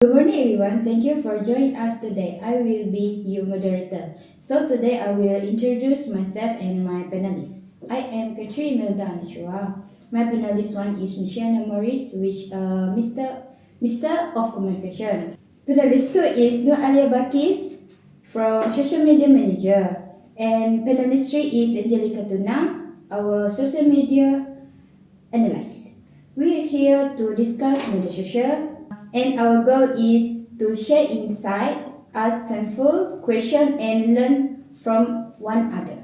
Good morning, everyone. Thank you for joining us today. I will be your moderator. So today I will introduce myself and my panelists. I am Katrin Melda Anachua. My panelist one is Michelle Morris, which Mr. of Communication. Panelist two is Nur Alia Bakis from Social Media Manager. And panelist three is Angelica Tuna, our social media analyst. We're here to discuss media social, and our goal is to share insight, ask thoughtful questions, and learn from one another.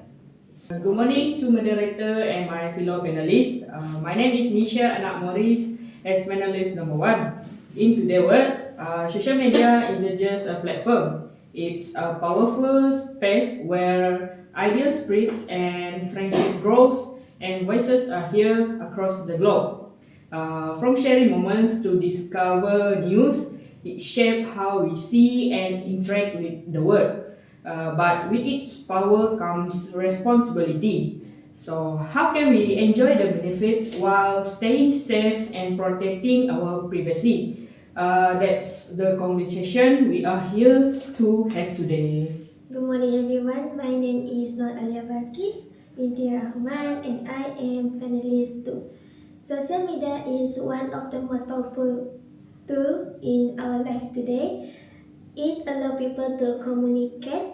Good morning to moderator and my fellow panelists. My name is Misha Anak Morris as panelist number one. In today's world, social media isn't just a platform. It's a powerful space where ideas spreads and friendship grows and voices are heard across the globe. From sharing moments to discover news, it shapes how we see and interact with the world. But with its power comes responsibility. So, how can we enjoy the benefit while staying safe and protecting our privacy? That's the conversation we are here to have today. Good morning, everyone. My name is Nur Alia Bakis binti Rahman, and I am panelist 2. Social media is one of the most powerful tools in our life today. It allows people to communicate,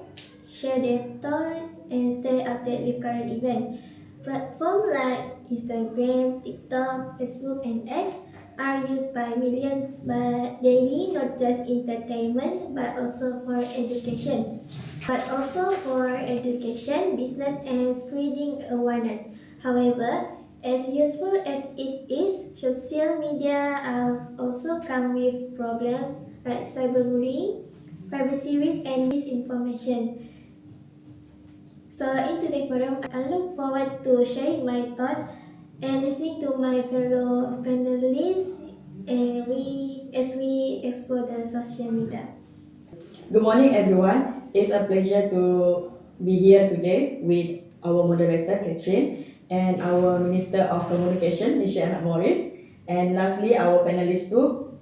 share their thoughts, and stay updated with current events. Platforms like Instagram, TikTok, Facebook, and X are used by millions daily, not just entertainment, but also for education. Business, and spreading awareness. However, as useful as it is, social media have also come with problems like cyberbullying, privacy risk, and misinformation. So in today's forum, I look forward to sharing my thoughts and listening to my fellow panelists as we explore the social media. Good morning, everyone. It's a pleasure to be here today with our moderator, Katrin, and our Minister of Communication, Michelle Anak Morris, and lastly, our panelist too,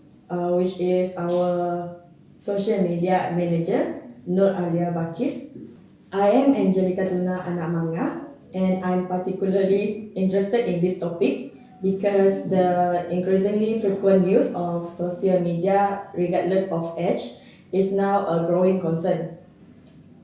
which is our social media manager, Nur Alia Bakis. I am Angelica Tuna Anak Manga, and I'm particularly interested in this topic because the increasingly frequent use of social media, regardless of age, is now a growing concern.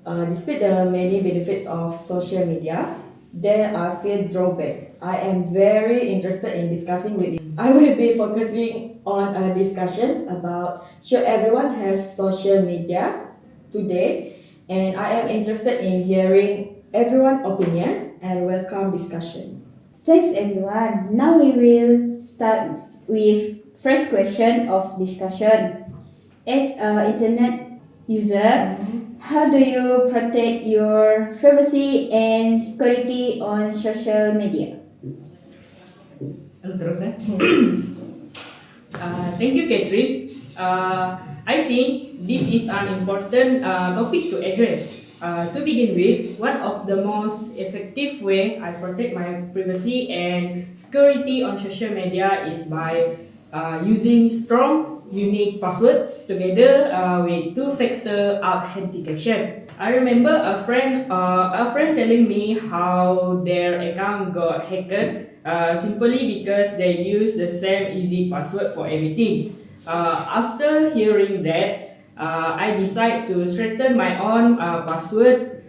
Despite the many benefits of social media, there are still drawbacks. I am very interested in discussing with you. I will be focusing on a discussion about should everyone have social media today, and I am interested in hearing everyone's opinions and welcome discussion. Thanks, everyone. Now we will start with first question of discussion. As an internet user, how do you protect your privacy and security on social media? Terus thank you, Catherine. I think this is an important topic to address. To begin with, one of the most effective way I protect my privacy and security on social media is by using strong, unique passwords together with two-factor authentication. I remember a friend telling me how their account got hacked simply because they use the same easy password for everything. After hearing that, I decide to strengthen my own password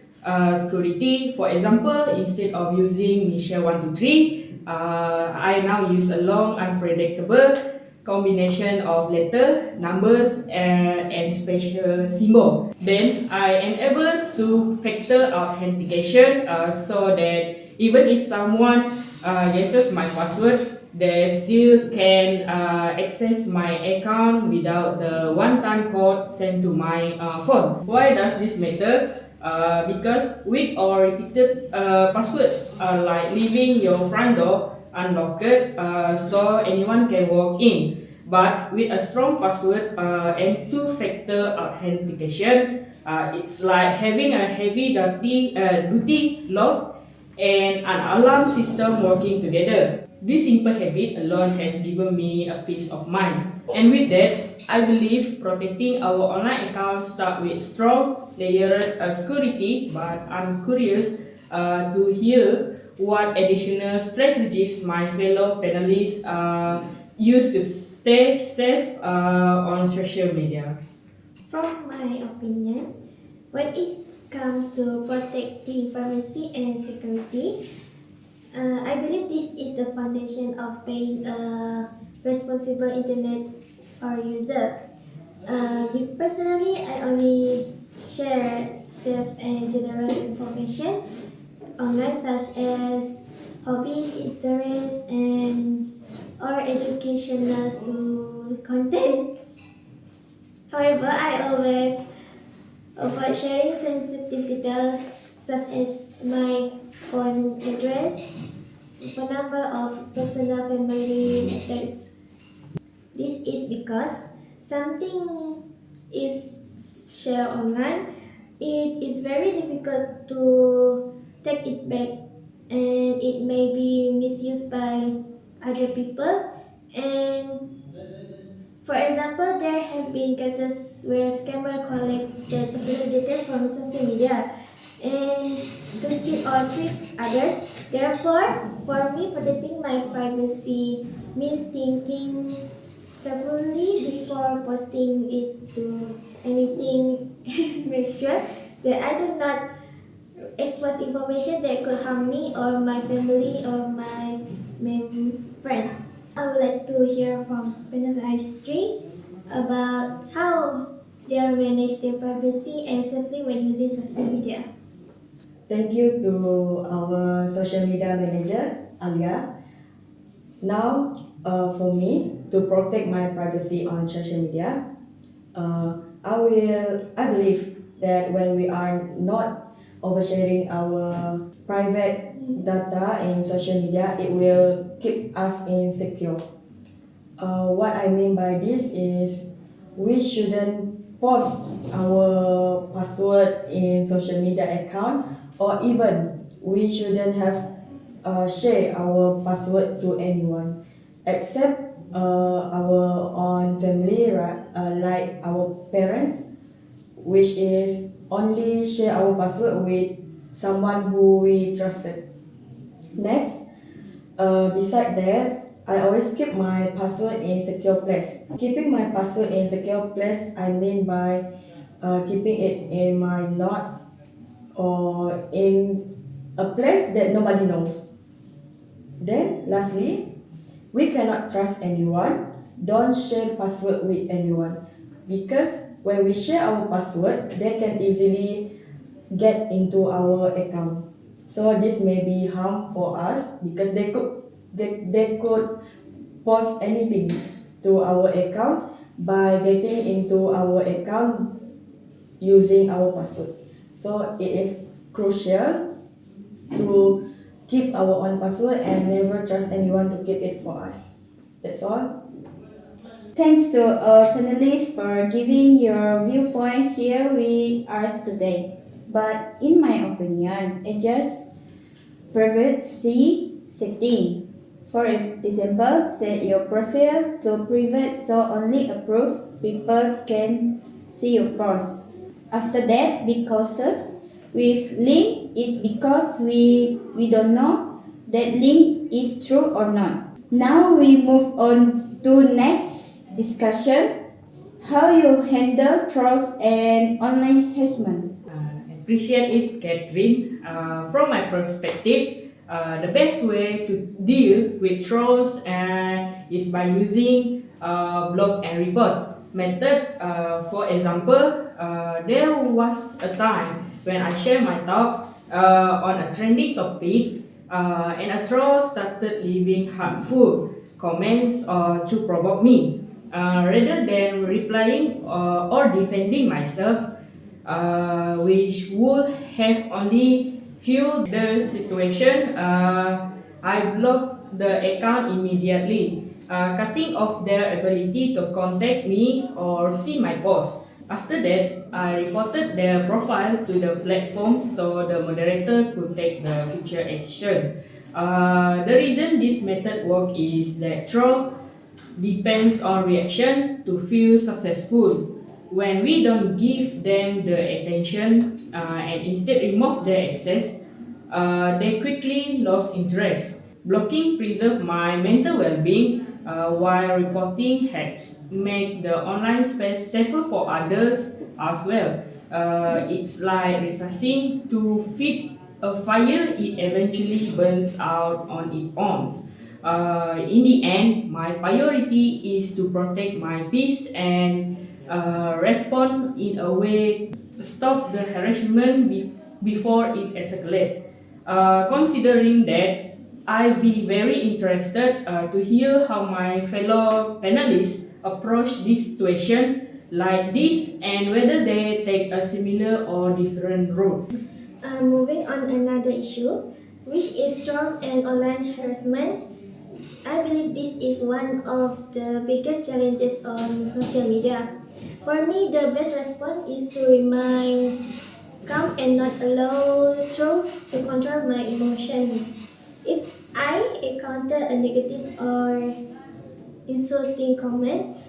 security. For example, instead of using Misha123, I now use a long, unpredictable combination of letter, numbers, and special symbol. Then I enable two-factor authentication so that even if someone guesses my password, they still can access my account without the one-time code sent to my phone. Why does this matter? Because weak or repeated passwords are like leaving your front door unlocked so anyone can walk in. But with a strong password and two-factor authentication, it's like having a heavy duty lock and an alarm system working together. This simple habit alone has given me a peace of mind. And with that, I believe protecting our online account starts with strong layered security, but I'm curious to hear what additional strategies my fellow panelists use to stay safe on social media. From my opinion, when it comes to protecting privacy and security, I believe this is the foundation of being a responsible internet or user. Personally, I only share safe and general information online, such as hobbies, interests, and or educational to content. However, I always avoid sharing sensitive details such as my phone address, phone number, of personal family matters. This is because something is shared online, it is very difficult to take it back, and it may be misused by other people. And for example, there have been cases where scammers collect the personal data from social media and to cheat or trick others. Therefore, for me, protecting my privacy means thinking carefully before posting it to anything. Make sure that I do not expose information that could harm me or my family or my friend. I would like to hear from panelist 3 about how they manage their privacy and safely when using social media. Thank you to our social media manager, Alia. Now, for me, to protect my privacy on social media, I believe that when we are not oversharing our private data in social media, it will keep us insecure. What I mean by this is we shouldn't post our password in social media account, or even we shouldn't have share our password to anyone except our own family, right? Like our parents, which is only share our password with someone who we trusted. Next, beside that, I always keep my password in secure place. Keeping my password in secure place, I mean by keeping it in my notes or in a place that nobody knows. Then, lastly, we cannot trust anyone. Don't share password with anyone because when we share our password, they can easily get into our account. So this may be harm for us because they could post anything to our account by getting into our account using our password. So it is crucial to keep our own password and never trust anyone to keep it for us. That's all. Thanks to our panelists for giving your viewpoint here with us today. But in my opinion, adjust privacy setting. For example, set your profile to private so only approved people can see your posts. After that, be cautious with link it because we don't know that link is true or not. Now we move on to next discussion, how you handle trust and online harassment. Appreciate it, Catherine. From my perspective, the best way to deal with trolls is by using block and report method. For example, there was a time when I shared my thought on a trending topic, and a troll started leaving hurtful comments to provoke me. Rather than replying or defending myself, which would have only fueled the situation, I blocked the account immediately, cutting off their ability to contact me or see my post. After that, I reported their profile to the platform so the moderator could take the future action. The reason this method works is that troll depends on reaction to feel successful. When we don't give them the attention and instead remove their access, they quickly lose interest. Blocking preserve my mental well-being while reporting helps make the online space safer for others as well. It's like refreshing to feed a fire, it eventually burns out on its own. In the end, my priority is to protect my peace and respond in a way stop the harassment before it escalates. Considering that, I'd be very interested to hear how my fellow panelists approach this situation like this and whether they take a similar or different route. Moving on another issue, which is trolls and online harassment. I believe this is one of the biggest challenges on social media. For me, the best response is to remain calm and not allow trolls to control my emotions. If I encounter a negative or insulting comment,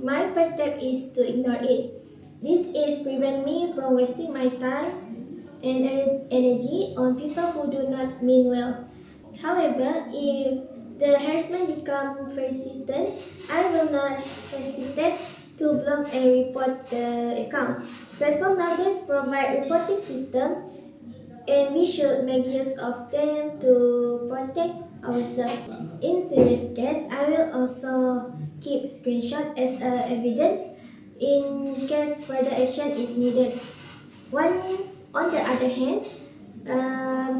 my first step is to ignore it. This is prevent me from wasting my time and energy on people who do not mean well. However, if the harassment becomes persistent, I will not hesitate to block and report the account. Platform nowadays provide reporting system and we should make use of them to protect ourselves. In serious case, I will also keep screenshot as evidence in case further action is needed. One, on the other hand,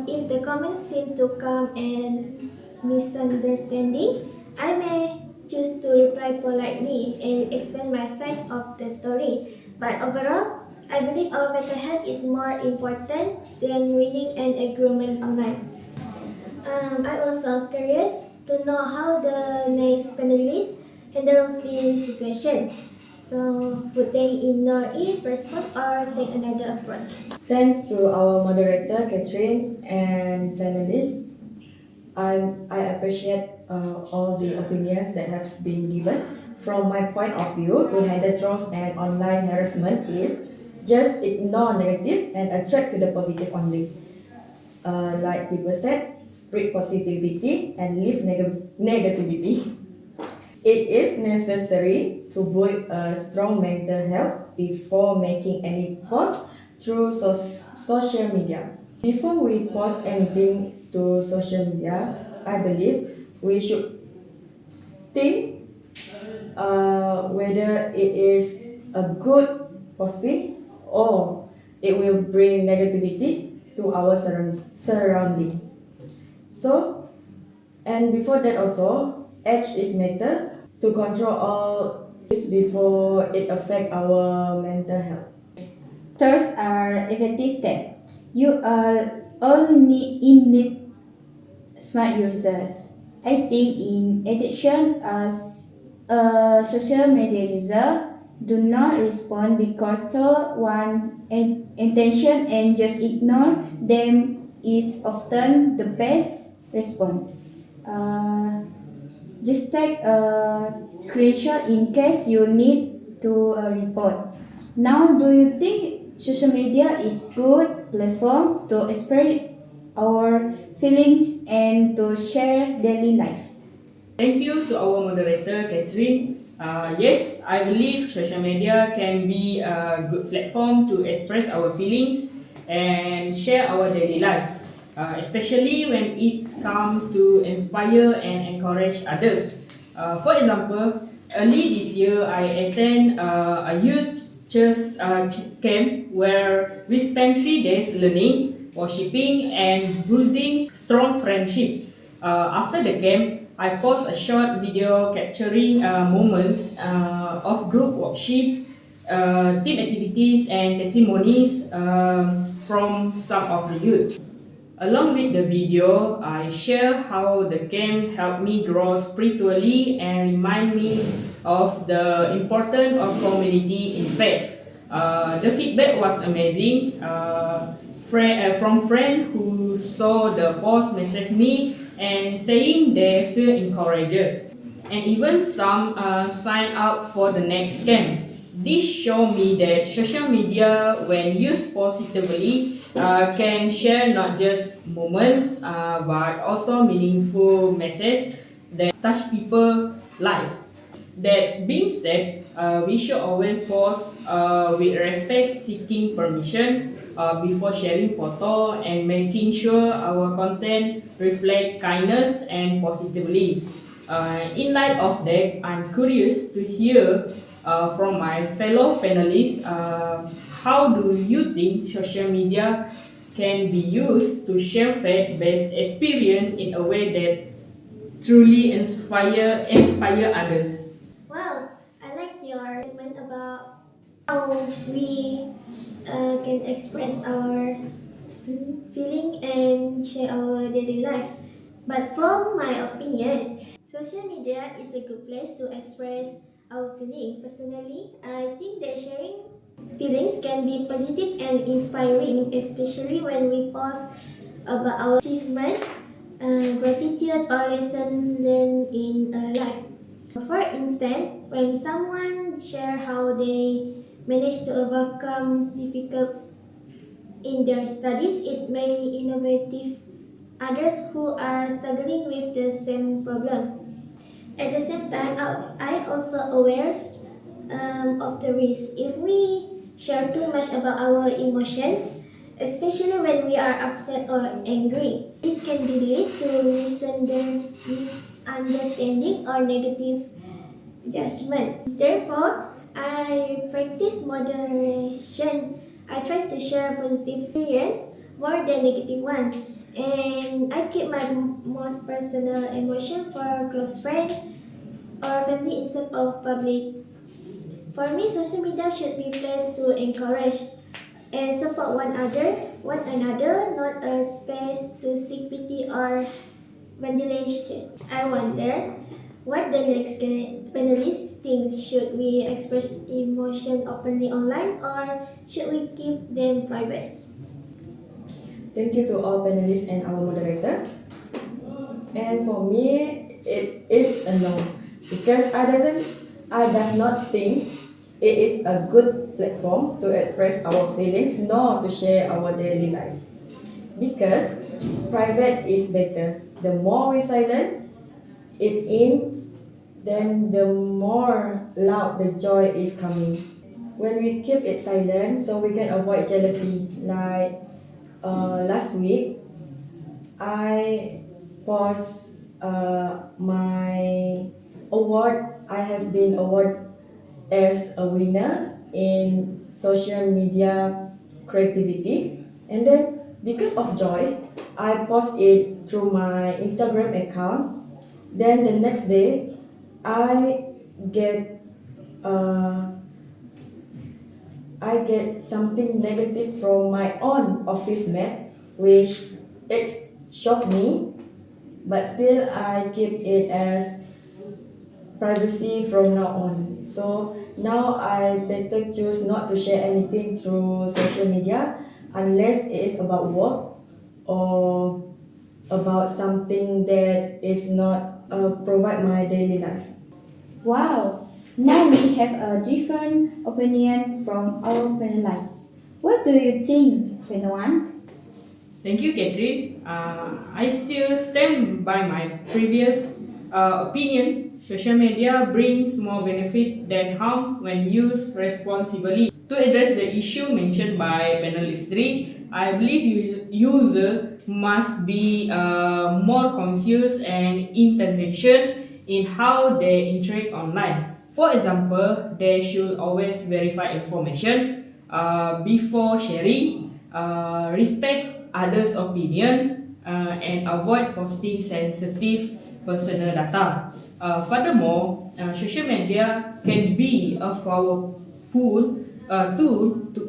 if the comments seem to come and misunderstanding, I may choose to reply politely and explain my side of the story. But overall, I believe our mental health is more important than winning an agreement online. I'm also curious to know how the next panelist handles this situation. So, would they ignore it, respond, or take another approach? Thanks to our moderator, Catherine, and panelists. I appreciate all the opinions that have been given. From my point of view, to handle trolls and online harassment is just ignore negative and attract to the positive only. Like people said, spread positivity and leave negativity. It is necessary to build a strong mental health before making any post through social media. Before we post anything to social media, I believe we should think whether it is a good posting or it will bring negativity to our surrounding. So, and before that also, age is matter to control all this before it affect our mental health. Thirds are effective steps. You are all need smart users. I think in addition as a social media user, do not respond because one intention and just ignore them is often the best response. Just take a screenshot in case you need to report. Now, do you think social media is good platform to express our feelings and to share daily life? Thank you to our moderator, Catherine. Yes, I believe social media can be a good platform to express our feelings and share our daily life, especially when it comes to inspire and encourage others. For example, early this year, I attend a youth church camp where we spent 3 days learning, worshiping, and building strong friendship. After the camp, I post a short video capturing moments of group worship, team activities, and testimonies from some of the youth. Along with the video, I share how the camp helped me grow spiritually and remind me of the importance of community in faith. The feedback was amazing. from friends who saw the post message me and saying they feel encouraged, and even some sign up for the next scam. This show me that social media, when used positively, can share not just moments but also meaningful messages that touch people life. That being said, we should always pause with respect, seeking permission before sharing photo and making sure our content reflect kindness and positively. In light of that, I'm curious to hear from my fellow panelists. How do you think social media can be used to share faith-based experience in a way that truly inspire others? Wow, I like your statement about how we can express our feeling and share our daily life. But from my opinion, social media is a good place to express our feeling. Personally, I think that sharing feelings can be positive and inspiring, especially when we post about our achievement, gratitude, or lesson learned in life. For instance, when someone share how they manage to overcome difficulties in their studies, it may innovative others who are struggling with the same problem. At the same time, I also aware of the risk. If we share too much about our emotions, especially when we are upset or angry, it can be lead to misunderstanding or negative judgment. Therefore, I practice moderation. I try to share positive experience more than negative ones. And I keep my most personal emotion for close friends or family instead of public. For me, social media should be placed to encourage and support one another, not a space to seek pity or ventilation. I wonder what the next panelist thinks. Should we express emotion openly online or should we keep them private? Thank you to all panelists and our moderator. And for me, it is a no because I does not think it is a good platform to express our feelings nor to share our daily life. Because private is better. The more we silent it in, then the more loud the joy is coming. When we keep it silent, so we can avoid jealousy. Like last week, I post my award. I have been awarded as a winner in social media creativity, and then because of joy, I post it through my Instagram account. Then the next day, I get uh, I get something negative from my own office mate, which it shocked me, but still I keep it as privacy from now on. So now I better choose not to share anything through social media unless it is about work or about something that is not provide my daily life. Wow! Now we have a different opinion from our panelists. What do you think, panel 1? Thank you, Catherine. I still stand by my previous opinion. Social media brings more benefit than harm when used responsibly. To address the issue mentioned by panelist 3, I believe user must be more conscious and intention in how they interact online. For example, they should always verify information before sharing, respect others' opinions, and avoid posting sensitive personal data. Furthermore, social media can be a powerful tool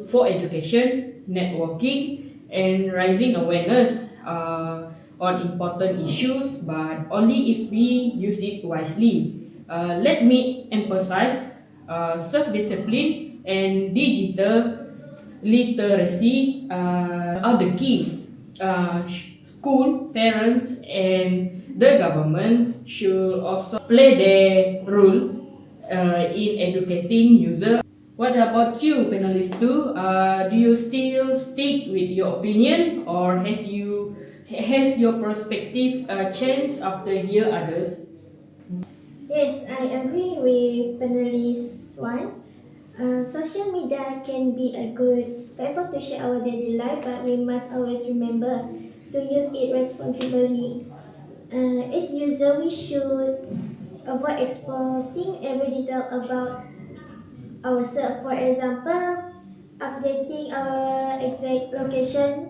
for education, networking, and raising awareness on important issues, but only if we use it wisely. Let me emphasize self-discipline and digital literacy are the key. School, parents, and the government should also play their role in educating users. What about you, panelist two? Do you still stick with your opinion, or has your perspective changed after hear others? Yes, I agree with panelist one. Social media can be a good platform to share our daily life, but we must always remember to use it responsibly. As user, we should avoid exposing every detail about ourselves. For example, updating our exact location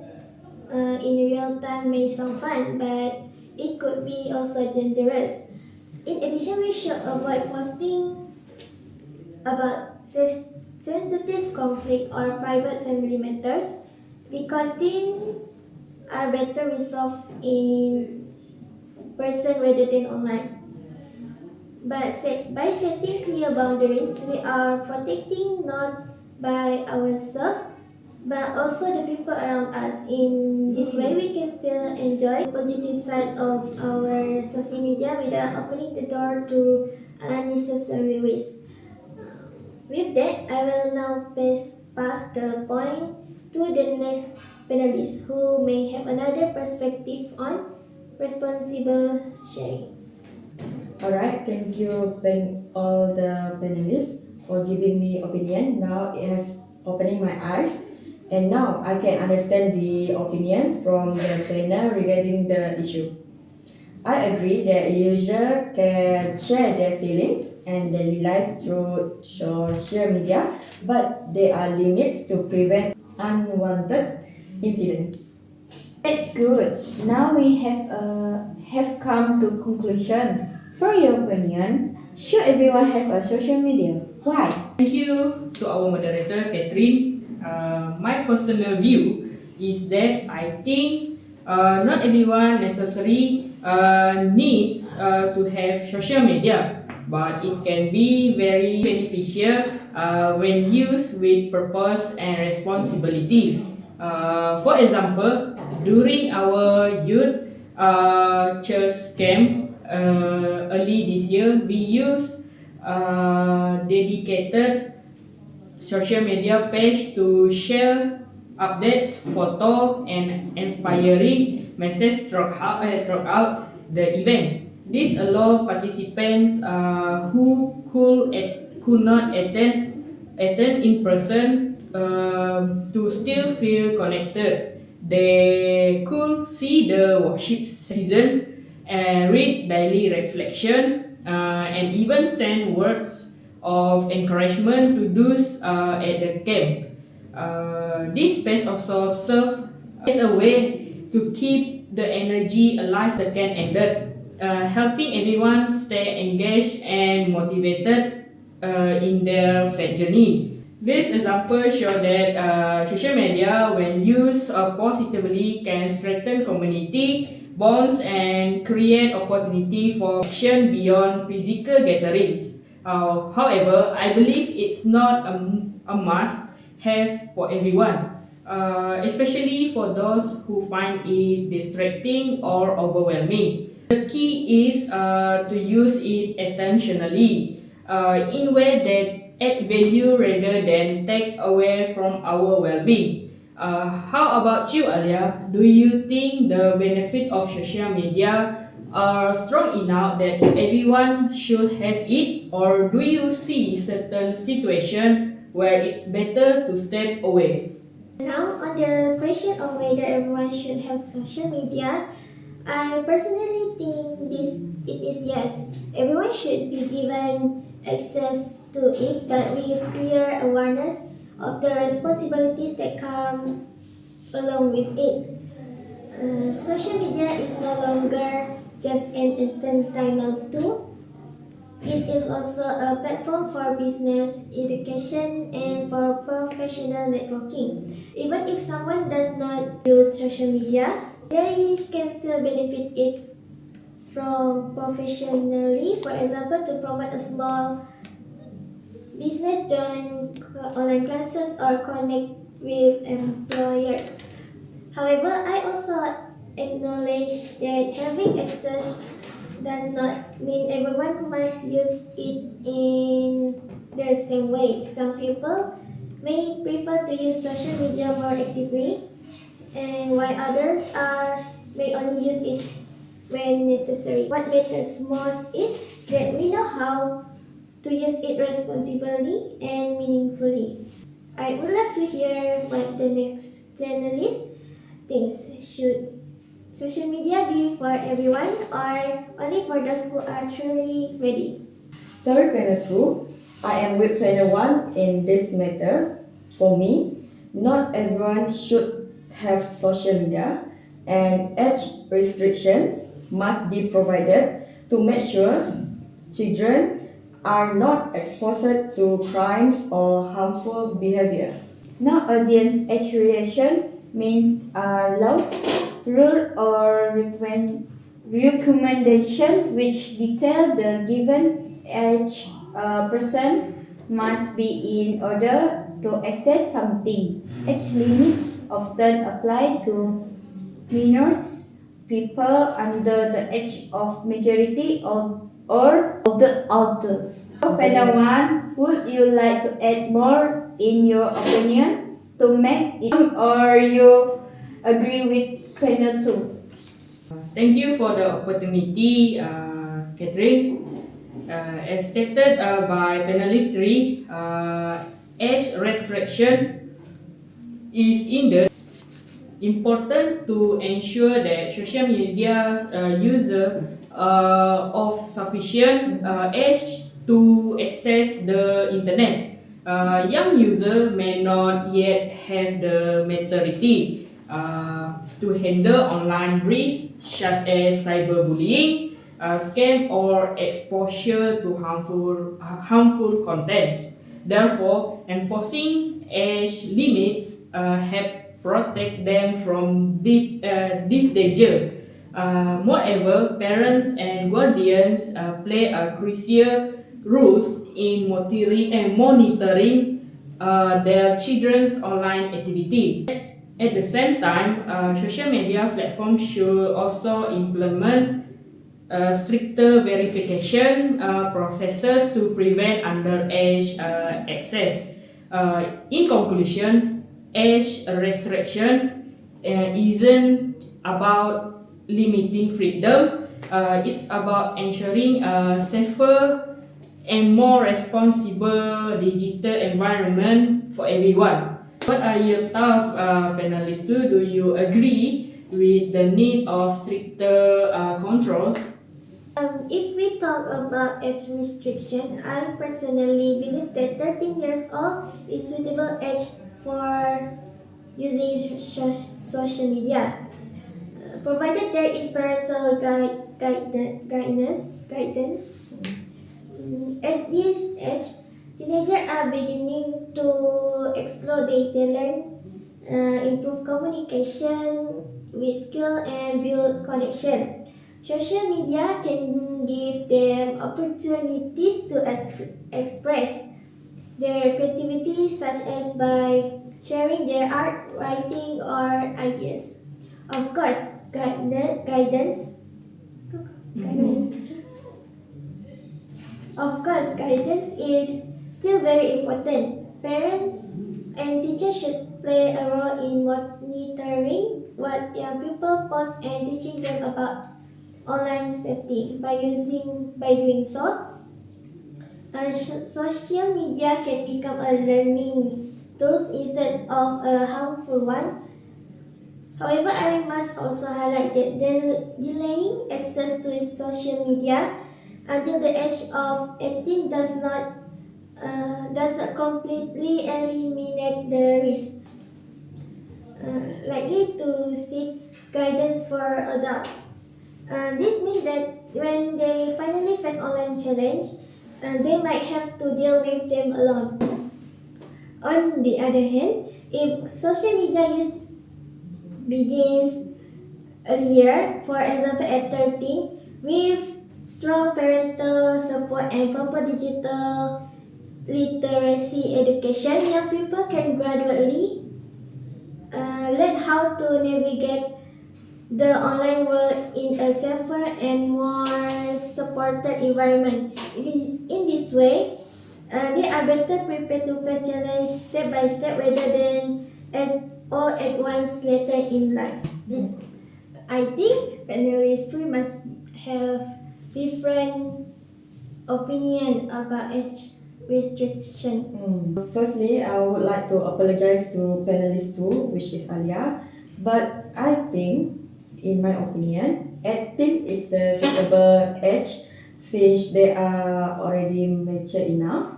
in real time may sound fun, but it could be also dangerous. In addition, we should avoid posting about sensitive conflict or private family matters because things are better resolved in person rather than online. But by setting clear boundaries, we are protecting not by ourselves but also the people around us. In this way, we can still enjoy the positive side of our social media without opening the door to unnecessary risk. With that, I will now pass the point to the next panelist who may have another perspective on responsible sharing. Alright, thank you all the panelists for giving me opinion. Now it has opening my eyes, and now I can understand the opinions from the panel regarding the issue. I agree that users can share their feelings and daily life through social media, but there are limits to prevent unwanted incidents. That's good. Now we have come to conclusion. For your opinion, should everyone have a social media? Why? Thank you to our moderator, Catherine. My personal view is that I think not everyone necessarily needs to have social media, but it can be very beneficial when used with purpose and responsibility. For example, during our youth church camp early this year, we used dedicated social media page to share updates, photo, and inspiring messages throughout the event. This allows participants who could not attend in person to still feel connected. They could see the worship season and read daily reflection and even send words of encouragement to those at the camp. This space also serves as a way to keep the energy alive the camp ended, helping everyone stay engaged and motivated in their faith journey. This example shows that social media, when used positively, can strengthen community bonds and create opportunity for action beyond physical gatherings. However, I believe it's not a must have for everyone, especially for those who find it distracting or overwhelming. The key is to use it intentionally in way that add value rather than take away from our well-being. How about you, Alia? Do you think the benefit of social media are strong enough that everyone should have it, or do you see certain situation where it's better to step away? Now, on the question of whether everyone should have social media, I personally think it is yes. Everyone should be given access to it, but with clear awareness of the responsibilities that come along with it. Social media is no longer just an entertainment tool. It is also a platform for business, education, and for professional networking. Even if someone does not use social media, they can still benefit it from professionally. For example, to promote a small business, join online classes, or connect with employers. However, I also acknowledge that having access does not mean everyone must use it in the same way. Some people may prefer to use social media more actively, and while others may only use it when necessary. What matters most is that we know how to use it responsibly and meaningfully. I would love to hear what the next panelist thinks. Should social media be for everyone or only for those who are truly ready? Sorry, panel 2. I am with panel 1 in this matter. For me, not everyone should have social media, and age restrictions must be provided to make sure children are not exposed to crimes or harmful behavior. No audience education means laws, rule or recommendation which detail the given age a person must be in order to access something. Age limits often apply to minors, people under the age of majority or the adults. So, panel 1, would you like to add more in your opinion to make it or you agree with panel 2? Thank you for the opportunity, Catherine. As stated by panelist 3, age restriction is indeed important to ensure that social media user of sufficient age to access the internet. Young user may not yet have the maturity to handle online risks such as cyberbullying, scam, or exposure to harmful content. Therefore, enforcing age limits help protect them from this danger. Moreover, parents and guardians play a crucial role in monitoring their children's online activity. At the same time, social media platforms should also implement stricter verification processes to prevent underage access. In conclusion, age restriction isn't about limiting freedom, it's about ensuring a safer and more responsible digital environment for everyone. What are your thoughts, panelists? Do you agree with the need of stricter controls? If we talk about age restriction, I personally believe that 13 years old is suitable age for using social media, provided there is parental guidance. At this age, teenagers are beginning to explore data, learn, improve communication with skill, and build connection. Social media can give them opportunities to express their creativity, such as by sharing their art, writing, or ideas. Of course, guidance. Of course, guidance is still very important. Parents and teachers should play a role in monitoring what young people post and teaching them about online safety. By doing so, social media can become a learning tool instead of a harmful one. However, I must also highlight that delaying access to social media until the age of 18 does not completely eliminate the risk. Likely to seek guidance for adults. This means that when they finally face online challenge, they might have to deal with them alone. On the other hand, if social media use begins earlier, for example at 13, with strong parental support and proper digital literacy education, young people can gradually learn how to navigate the online world in a safer and more supported environment. In this way, they are better prepared to face challenge step by step rather than all at once later in life. I think panelists we must have different opinion about age restriction. Firstly, I would like to apologize to panelist 2, which is Alia. But I think, in my opinion, 18 is a suitable age since they are already mature enough.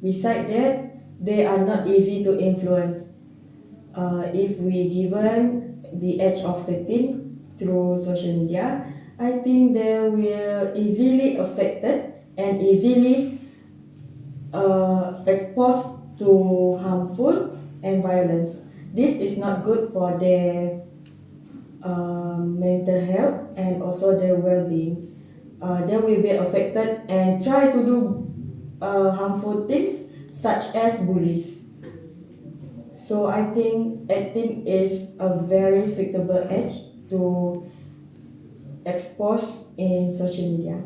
Besides that, they are not easy to influence. If we given the age of 13 through social media, I think they will easily affected and easily exposed to harmful and violence. This is not good for their mental health and also their well-being. They will be affected and try to do harmful things such as bullies. So I think 18 is a very suitable age to expose in social media.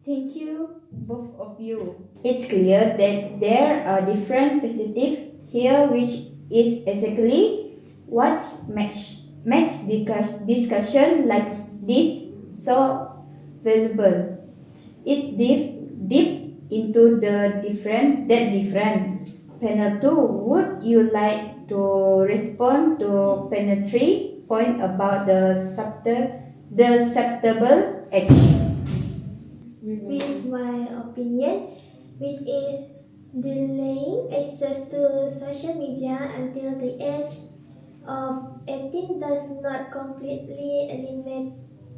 Thank you, both of you. It's clear that there are different perspectives here, which is exactly what makes discussion like this so valuable. It's deep into the different. Panel 2, would you like to respond to panel 3 point about the acceptable age? With my opinion, which is delaying access to social media until the age of 18 does not completely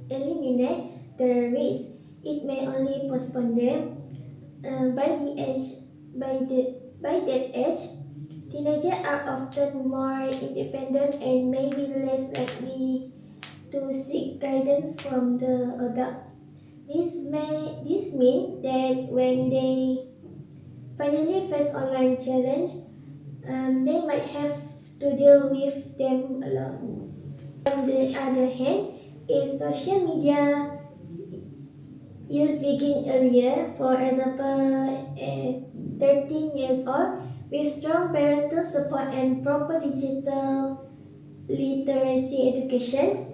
eliminate the risk. It may only postpone them. By that age, teenagers are often more independent and may be less likely to seek guidance from the adult. This means that when they finally face online challenge, they might have to deal with them alone. On the other hand, if social media use begin earlier, for example, at 13 years old, with strong parental support and proper digital literacy education,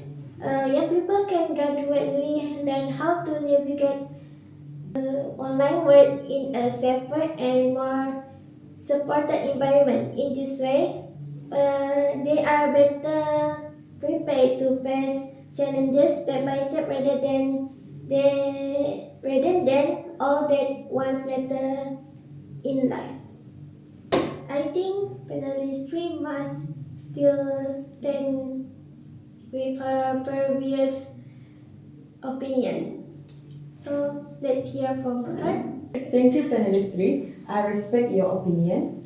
young people can gradually learn how to navigate online world in a safer and more supported environment. In this way, they are better prepared to face challenges step by step rather than all that once later in life. I think panelist 3 must still stand with her previous opinion. So let's hear from her. Thank you, panelist 3. I respect your opinion.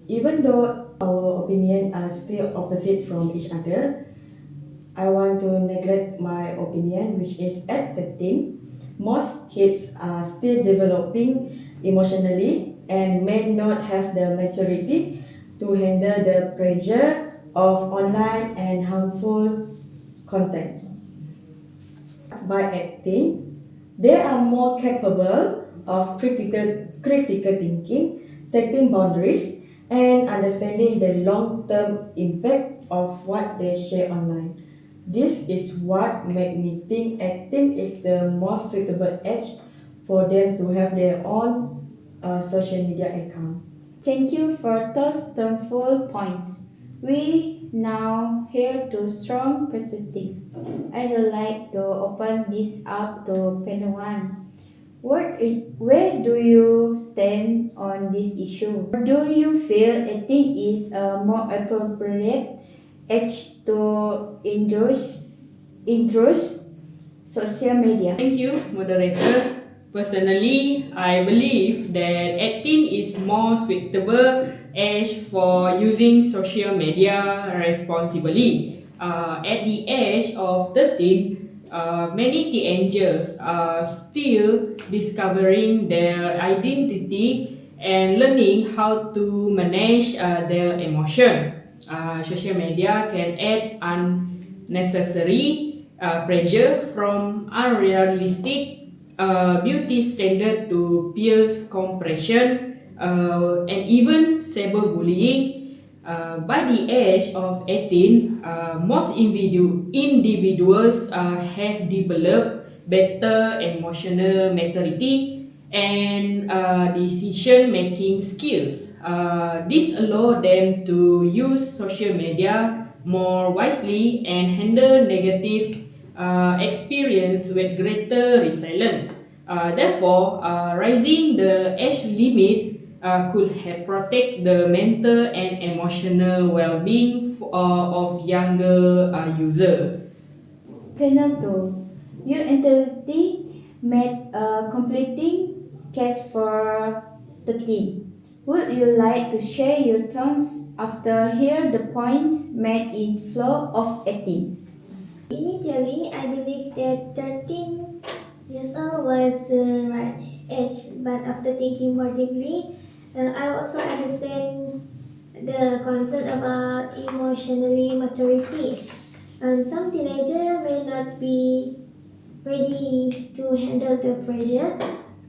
Even though our opinion are still opposite from each other, I want to neglect my opinion, which is at 13, most kids are still developing emotionally and may not have the maturity to handle the pressure of online and harmful content. By 18, they are more capable of critical thinking, setting boundaries, and understanding the long-term impact of what they share online. This is what made me think 18 is the most suitable age for them to have their own social media account. Thank you for those thoughtful points. We now hear two strong perspectives. I'd like to open this up to panel 1. Where do you stand on this issue? Do you feel 18 is a more appropriate age to introduce social media? Thank you, moderator. Personally, I believe that 18 is more suitable age for using social media responsibly. At the age of 13, many teenagers are still discovering their identity and learning how to manage their emotion. social media can add unnecessary pressure from unrealistic beauty standard to peers compression and even cyberbullying. By the age of 18, most individuals have developed better emotional maturity and decision-making skills. This allows them to use social media more wisely and handle negative experience with greater resilience. Therefore, raising the age limit could help protect the mental and emotional well-being of younger users. Panel 2. You entity made a completing case for the team. Would you like to share your thoughts after hear the points made in flow of 18s? Initially, I believed that 13 years old was the right age, but after thinking more deeply, I also understand the concern about emotionally maturity. Some teenagers may not be ready to handle the pressure,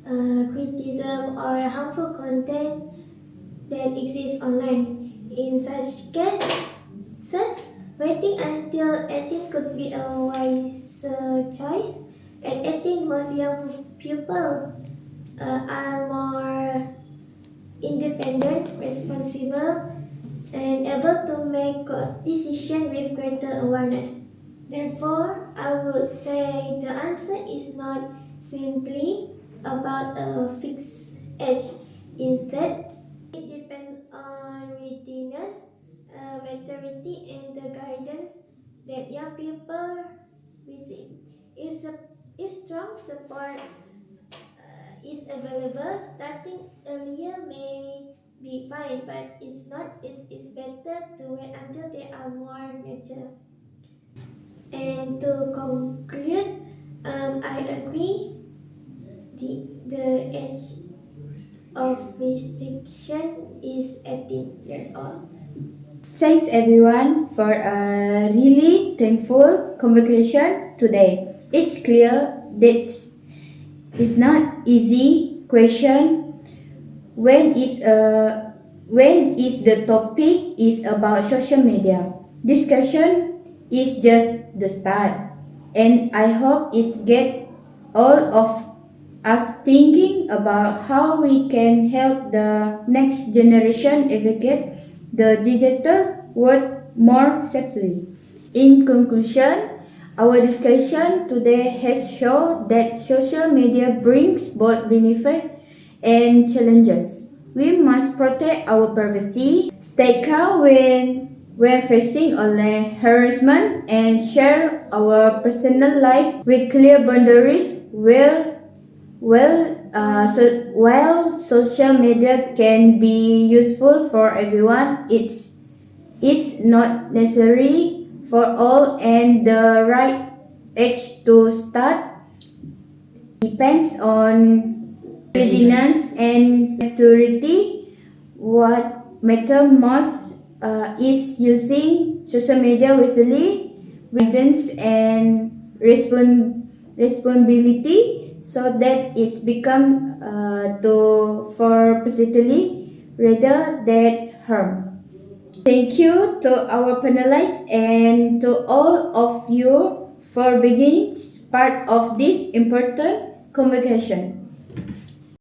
criticism, or harmful content that exists online. In such cases, waiting until 18 could be a wise choice. At 18, most young people are more independent, responsible, and able to make decisions with greater awareness. Therefore, I would say the answer is not simply about a fixed age. Instead, it depends on readiness, maturity, and the guidance that young people receive. If strong support is available, starting earlier may be fine, but it's better to wait until they are more mature. And to conclude, I agree the age of restriction is 18 years old. Thanks everyone for a really thankful conversation today. It's clear that it's not easy question when is the topic is about social media. Discussion is just the start, and I hope it get all of us thinking about how we can help the next generation navigate the digital world more safely. In conclusion, our discussion today has shown that social media brings both benefits and challenges. We must protect our privacy, stay calm when facing online harassment, and share our personal life with clear boundaries. While social media can be useful for everyone, it's not necessary for all, and the right age to start depends on readiness and maturity. What matter most is using social media wisely, with guidance and responsibility, so that it's become to for positively rather than harm. Thank you to our panelists and to all of you for being part of this important conversation.